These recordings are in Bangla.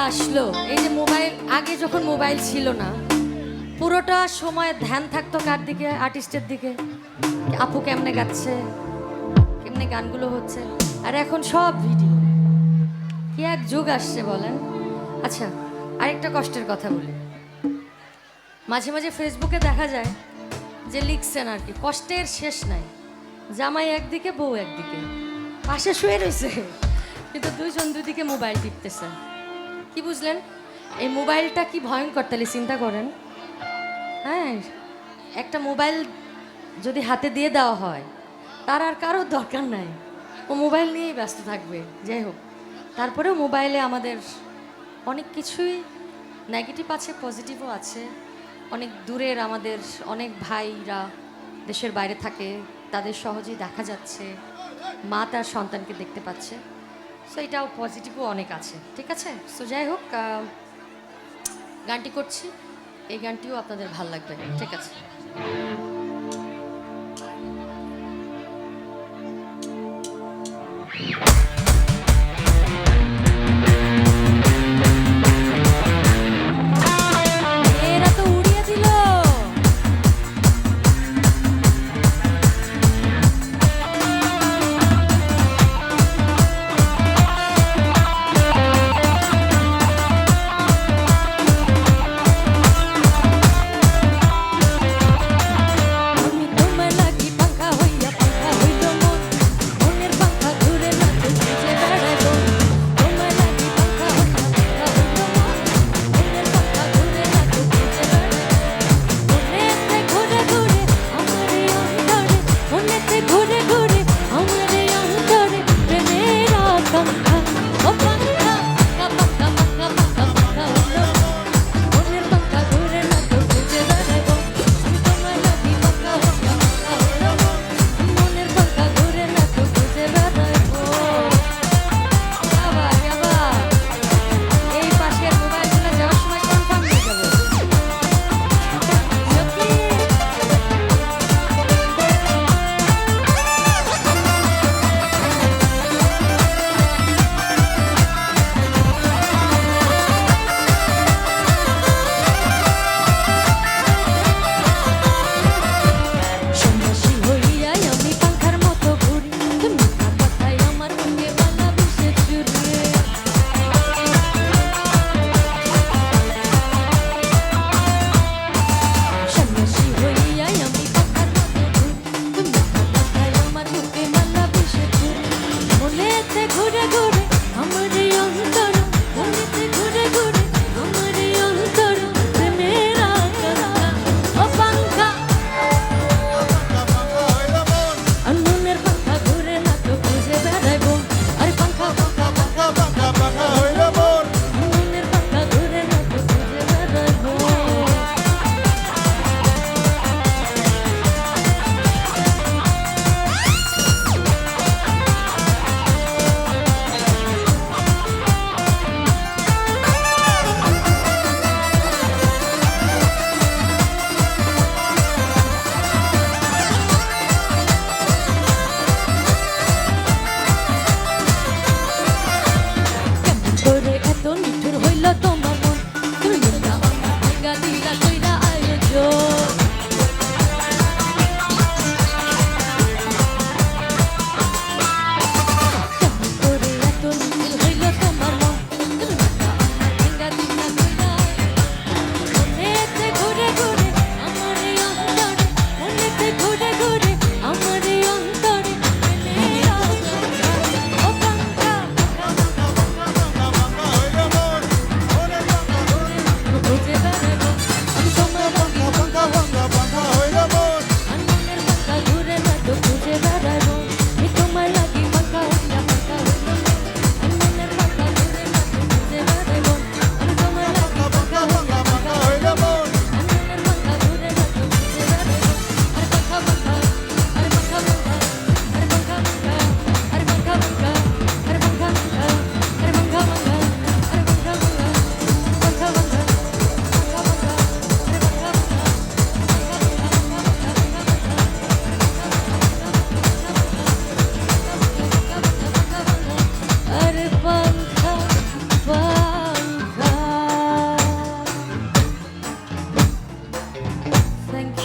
আসলো, এই যে মোবাইল, আগে যখন মোবাইল ছিল না পুরোটা সময় ধ্যান থাকতো কার দিকে? আর্টিস্টের দিকে। আপু কেমনে গাচ্ছে, কেমনে গানগুলো হচ্ছে। আর এখন সব ভিডিও। কি এক যুগ আসছে বলেন। আচ্ছা, আরেকটা কষ্টের কথা বলি। মাঝে মাঝে ফেসবুকে দেখা যায় যে লিখছেন আর কি, কষ্টের শেষ নাই। জামাই একদিকে, বউ একদিকে, পাশে শুয়ে রয়েছে, কিন্তু দুইজন দুদিকে মোবাইল টিপতেছে। কি বুঝলেন? এই মোবাইলটা কি ভয়ঙ্কর, তাহলে চিন্তা করেন। হ্যাঁ, একটা মোবাইল যদি হাতে দিয়ে দেওয়া হয়, তার আর কারোর দরকার নাই, ও মোবাইল নিয়েই ব্যস্ত থাকবে। যাই হোক, তারপরেও মোবাইলে আমাদের অনেক কিছুই নেগেটিভ আছে, পজিটিভও আছে। অনেক দূরের আমাদের অনেক ভাইরা দেশের বাইরে থাকে, তাদের সহজেই দেখা যাচ্ছে, মা তার সন্তানকে দেখতে পাচ্ছে। সো এটাও পজিটিভও অনেক আছে, ঠিক আছে। সো যাই হোক, গানটি করছি, এই গানটিও আপনাদের ভাল লাগবে, ঠিক আছে। এরা তো উড়িয়ে দিল।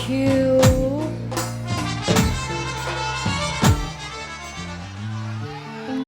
ইউ